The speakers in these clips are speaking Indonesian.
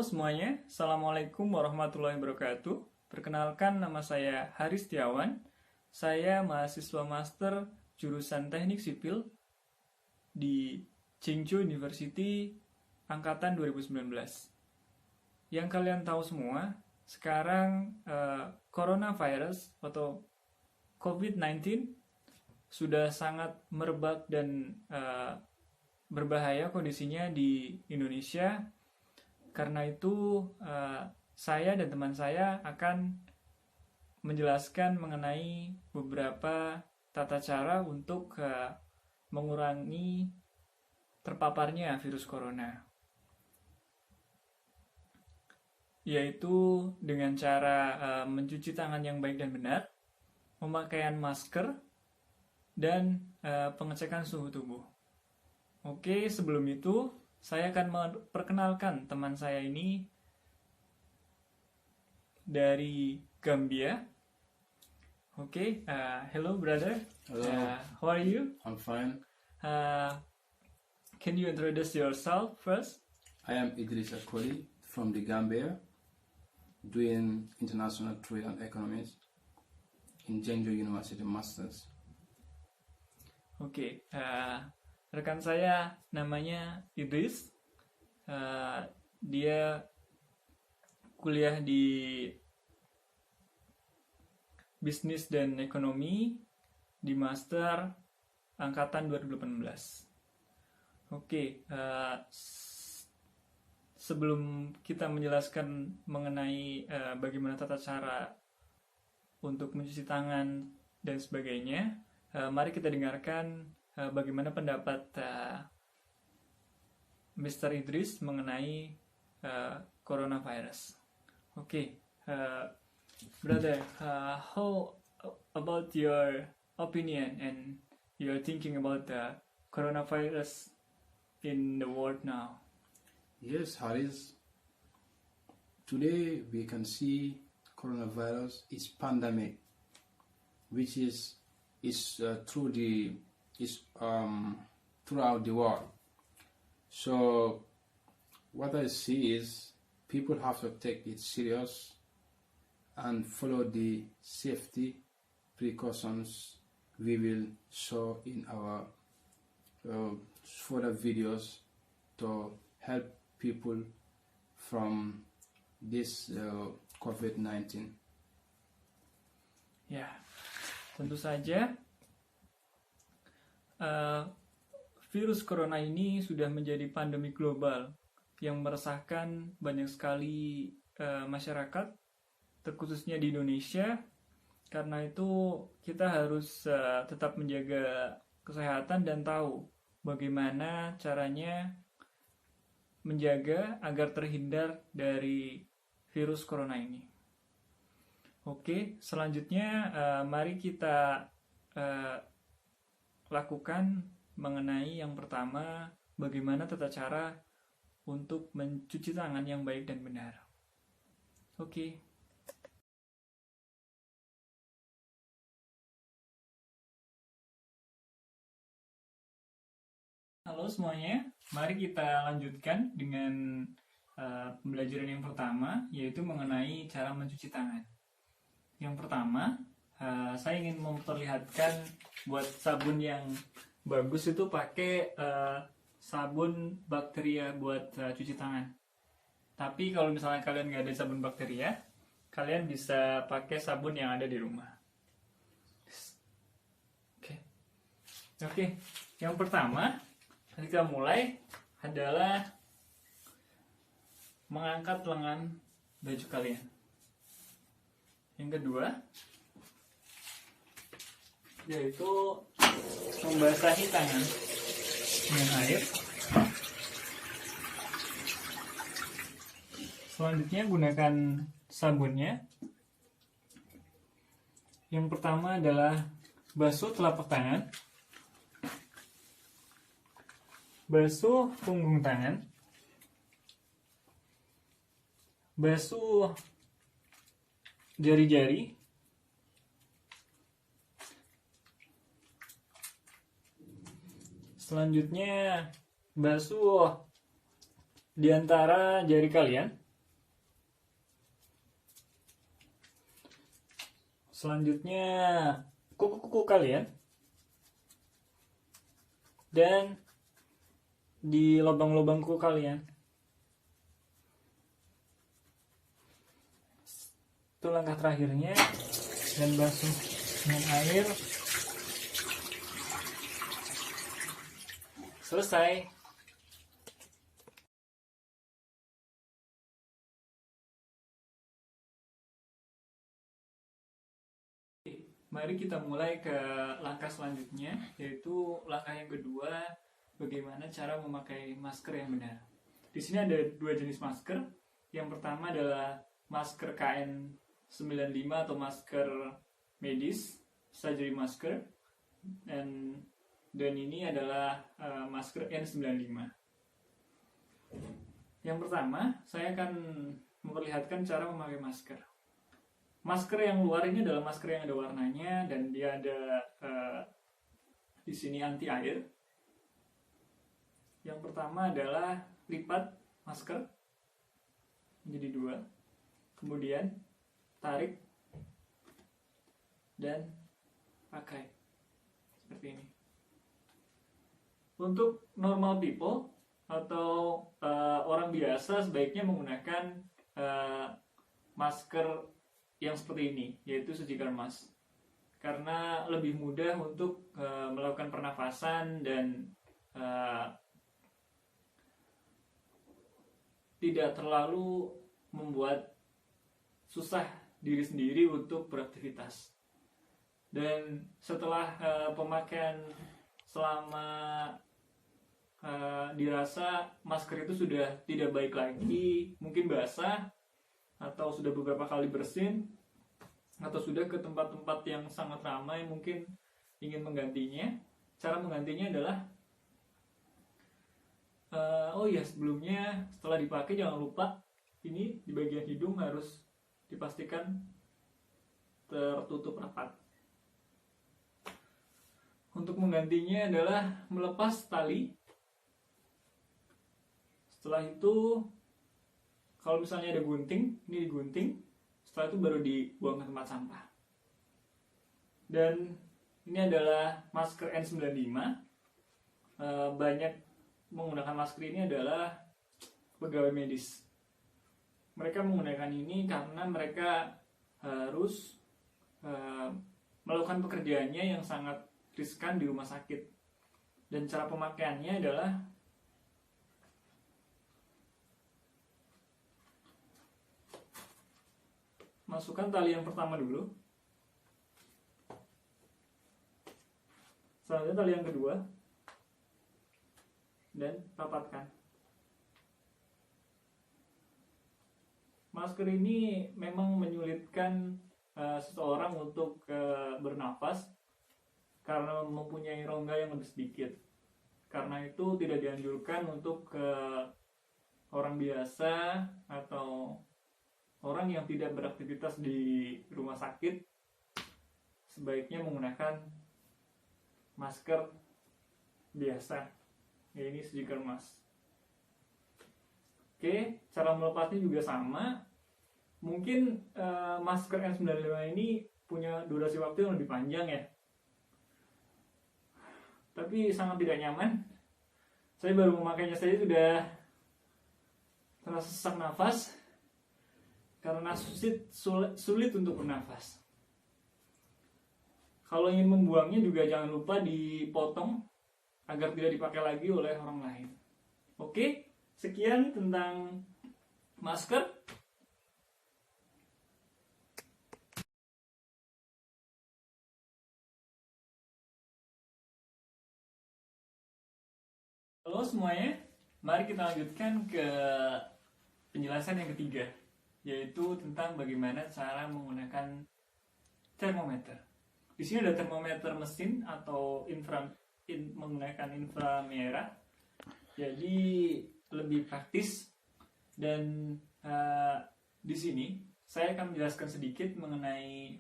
semuanya, Assalamualaikum warahmatullahi wabarakatuh. Perkenalkan, nama saya Haris Setiawan. Saya mahasiswa master jurusan Teknik Sipil di Chengzhou University angkatan 2019. Yang kalian tahu semua, sekarang coronavirus atau COVID-19 sudah sangat merebak dan berbahaya kondisinya di Indonesia. Karena itu, saya dan teman saya akan menjelaskan mengenai beberapa tata cara untuk mengurangi terpaparnya virus corona. Yaitu dengan cara mencuci tangan yang baik dan benar, pemakaian masker, dan pengecekan suhu tubuh. Oke, sebelum itu saya akan memperkenalkan teman saya ini dari Gambia. Oke, hello brother. Hello. How are you? I'm fine. Can you introduce yourself first? I am Idris Akoli from the Gambia, doing international trade and economics in Chengzhou University Masters. Oke, rekan saya namanya Idris. Dia kuliah di Bisnis dan Ekonomi di Master angkatan 2018. Oke, sebelum kita menjelaskan mengenai bagaimana tata cara untuk mencuci tangan dan sebagainya, mari kita dengarkan bagaimana pendapat Mr. Idris mengenai coronavirus. Okay, brother, how about your opinion and your thinking about the coronavirus in the world now? Yes, Haris. Today we can see coronavirus is pandemic, which is throughout the world. So what I see is people have to take it serious and follow the safety precautions we will show in our further videos to help people from this COVID-19. Ya, tentu saja virus corona ini sudah menjadi pandemi global yang meresahkan banyak sekali masyarakat, terkhususnya di Indonesia. Karena itu kita harus tetap menjaga kesehatan dan tahu bagaimana caranya menjaga agar terhindar dari virus corona ini. Oke, selanjutnya mari kita lakukan mengenai yang pertama, bagaimana tata cara untuk mencuci tangan yang baik dan benar. Oke. Halo semuanya, mari kita lanjutkan dengan pembelajaran yang pertama, yaitu mengenai cara mencuci tangan. Yang pertama, saya ingin memperlihatkan buat sabun yang bagus itu pakai sabun bakteria buat cuci tangan. Tapi kalau misalnya kalian nggak ada sabun bakteria, kalian bisa pakai sabun yang ada di rumah. Oke. Yang pertama, kita mulai adalah mengangkat lengan baju kalian. Yang kedua, yaitu membasahi tangan dengan air. Selanjutnya gunakan sabunnya. Yang pertama adalah basuh telapak tangan, basuh punggung tangan, basuh jari-jari, selanjutnya basuh di antara jari kalian, Selanjutnya kuku-kuku kalian, dan di lubang-lubang kuku kalian. Itu langkah terakhirnya, dan basuh dengan air. Selesai. Mari kita mulai ke langkah selanjutnya, yaitu langkah yang kedua, bagaimana cara memakai masker yang benar. Di sini ada dua jenis masker. Yang pertama adalah masker KN95 atau masker medis, surgery masker, dan ini adalah masker N95. Yang pertama, saya akan memperlihatkan cara memakai masker. Masker yang luar ini adalah masker yang ada warnanya, dan dia ada di sini anti air. Yang pertama adalah lipat masker menjadi dua, kemudian tarik dan pakai seperti ini. Untuk normal people atau orang biasa sebaiknya menggunakan masker yang seperti ini, yaitu surgical mask, karena lebih mudah untuk melakukan pernafasan dan tidak terlalu membuat susah diri sendiri untuk beraktivitas. Dan setelah pemakaian selama dirasa masker itu sudah tidak baik lagi, mungkin basah atau sudah beberapa kali bersin, atau sudah ke tempat-tempat yang sangat ramai mungkin ingin menggantinya. Cara menggantinya adalah sebelumnya setelah dipakai jangan lupa ini di bagian hidung harus dipastikan tertutup rapat. Untuk menggantinya adalah melepas tali. Setelah itu, kalau misalnya ada gunting, ini digunting. Setelah itu baru dibuang ke tempat sampah. Dan ini adalah masker N95. Banyak menggunakan masker ini adalah pegawai medis. Mereka menggunakan ini karena mereka harus melakukan pekerjaannya yang sangat riskan di rumah sakit. Dan cara pemakaiannya adalah masukkan tali yang pertama dulu, selanjutnya tali yang kedua, dan rapatkan. Masker ini memang menyulitkan seseorang untuk bernafas karena mempunyai rongga yang lebih sedikit. Karena itu tidak dianjurkan untuk orang biasa atau orang yang tidak beraktivitas di rumah sakit. Sebaiknya menggunakan masker biasa. Ya, ini surgical mask. Oke, cara melepasnya juga sama. Mungkin masker N95 ini punya durasi waktu yang lebih panjang ya, tapi sangat tidak nyaman. Saya baru memakainya saja sudah terasa sesak nafas karena sulit untuk bernafas. Kalau ingin membuangnya juga jangan lupa dipotong agar tidak dipakai lagi oleh orang lain. Oke, sekian tentang masker. Halo semuanya, mari kita lanjutkan ke penjelasan yang ketiga, yaitu tentang bagaimana cara menggunakan termometer. Di sini ada termometer mesin atau menggunakan inframerah, jadi lebih praktis. Dan di sini saya akan menjelaskan sedikit mengenai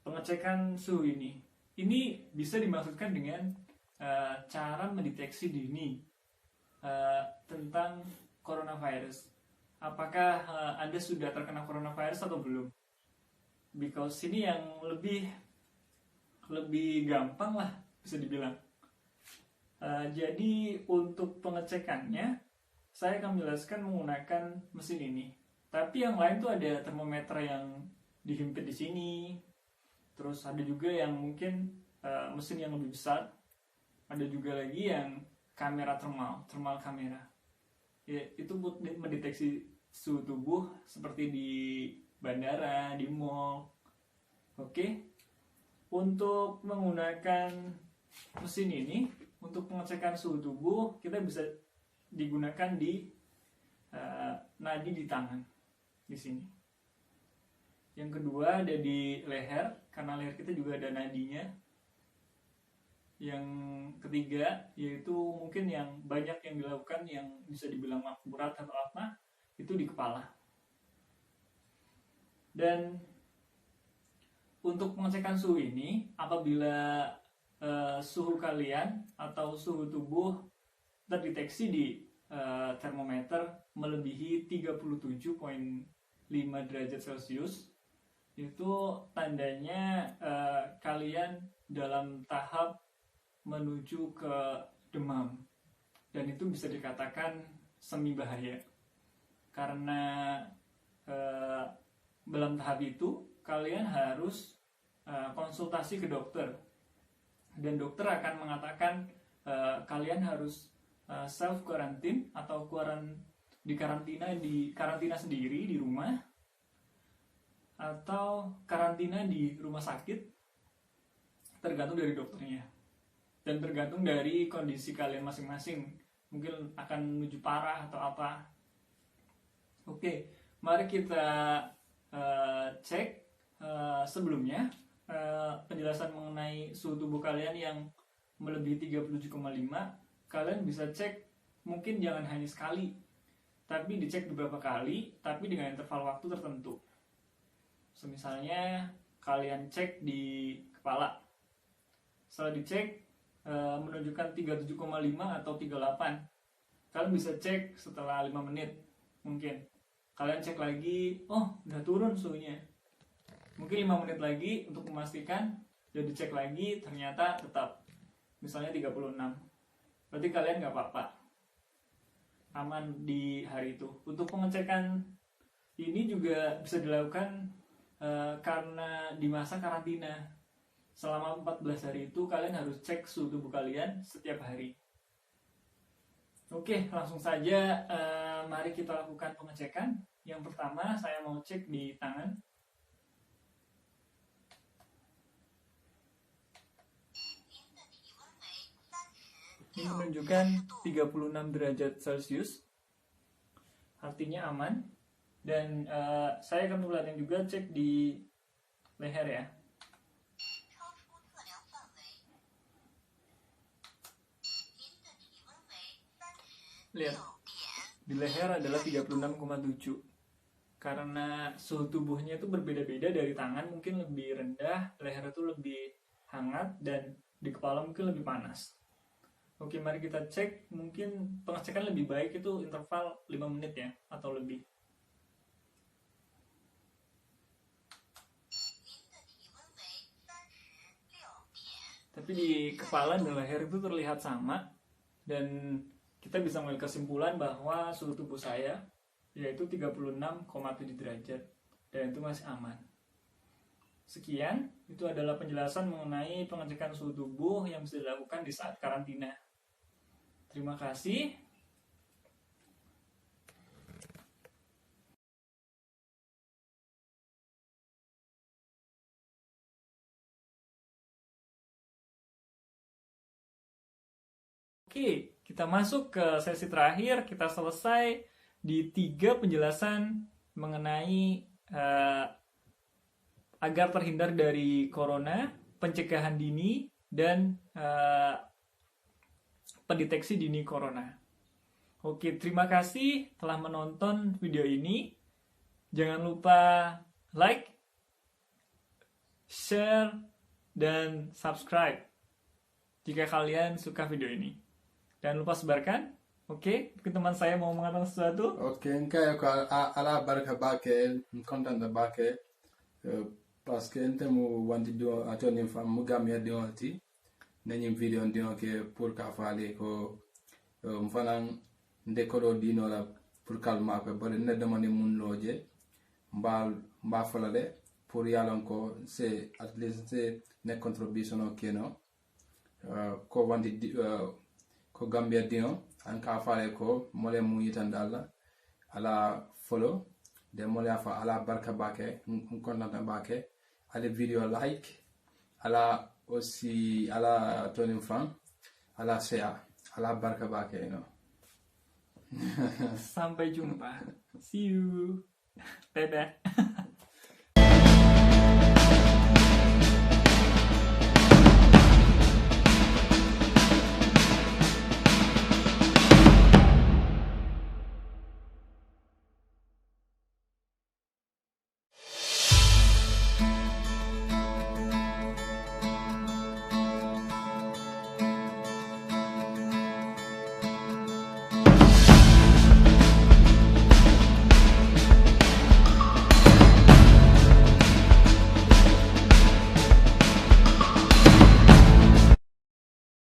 pengecekan suhu ini. Ini bisa dimaksudkan dengan cara mendeteksi dini tentang coronavirus. Apakah Anda sudah terkena coronavirus atau belum? because ini yang lebih gampang lah bisa dibilang. Jadi untuk pengecekannya saya akan menjelaskan menggunakan mesin ini. Tapi yang lain tuh ada termometer yang dihimpit di sini. Terus ada juga yang mungkin mesin yang lebih besar. Ada juga lagi yang kamera thermal kamera. Ya, itu buat mendeteksi suhu tubuh seperti di bandara, di mall. Oke. Untuk menggunakan mesin ini untuk pengecekan suhu tubuh kita bisa digunakan di nadi di tangan di sini. Yang kedua ada di leher, karena leher kita juga ada nadinya. Yang ketiga yaitu mungkin yang banyak yang dilakukan yang bisa dibilang akurat atau apa, itu di kepala. Dan untuk pengecekan suhu ini, apabila suhu kalian atau suhu tubuh terdeteksi di termometer melebihi 37,5 derajat Celcius, itu tandanya kalian dalam tahap menuju ke demam, dan itu bisa dikatakan semi bahaya karena dalam tahap itu kalian harus konsultasi ke dokter, dan dokter akan mengatakan kalian harus self quarantine atau di karantina sendiri di rumah, atau karantina di rumah sakit, tergantung dari dokternya dan tergantung dari kondisi kalian masing-masing, mungkin akan menuju parah atau apa. Oke, mari kita cek sebelumnya penjelasan mengenai suhu tubuh kalian yang melebihi 37,5. Kalian bisa cek, mungkin jangan hanya sekali, tapi dicek beberapa kali, tapi dengan interval waktu tertentu. Misalnya kalian cek di kepala, setelah dicek menunjukkan 37,5 atau 38, kalian bisa cek setelah 5 menit. Mungkin kalian cek lagi, oh udah turun suhunya, mungkin 5 menit lagi untuk memastikan, dan dicek lagi ternyata tetap misalnya 36, berarti kalian nggak apa-apa, aman di hari itu. Untuk pengecekan ini juga bisa dilakukan karena di masa karantina selama 14 hari itu kalian harus cek suhu tubuh kalian setiap hari. Oke, langsung saja mari kita lakukan pengecekan. Yang pertama saya mau cek di tangan. Ini menunjukkan 36 derajat Celcius, artinya aman. Dan saya akan perlihatkan juga cek di leher ya. Lihat, di leher adalah 36,7. Karena suhu tubuhnya itu berbeda-beda, dari tangan mungkin lebih rendah, leher itu lebih hangat, dan di kepala mungkin lebih panas. Oke, mari kita cek. Mungkin pengecekan lebih baik itu interval 5 menit ya, atau lebih. Tapi di kepala dan leher itu terlihat sama, dan kita bisa mengambil kesimpulan bahwa suhu tubuh saya yaitu 36,7 derajat, dan itu masih aman. Sekian, itu adalah penjelasan mengenai pengecekan suhu tubuh yang bisa dilakukan di saat karantina. Terima kasih. Oke, kita masuk ke sesi terakhir. Kita selesai di 3 penjelasan mengenai agar terhindar dari corona, pencegahan dini, dan pendeteksi dini corona. Oke, terima kasih telah menonton video ini. Jangan lupa like, share, dan subscribe jika kalian suka video ini. Jangan lupa sebarkan. Oke, mungkin teman saya mau mengatakan sesuatu. Oke, engkau ala barka bake, content bake. parce que ente mu wanti do atoni fam mu gamia dioti nanyim video dio ke pour ka fale ko mfanan ndekoro dino la pour calma ko bari ne demane mun loje mba falale pour yalon ko c'est at least c'est ne contribution o keno ko wanti ko gambia dino an ka fale ko mole mu yitandala ala follow de mole afa ala barka bake kontanta bake ala video like ala aussi ala tonim fan ala share ala barka bake you know. Sampai jumpa. See you. Dadah.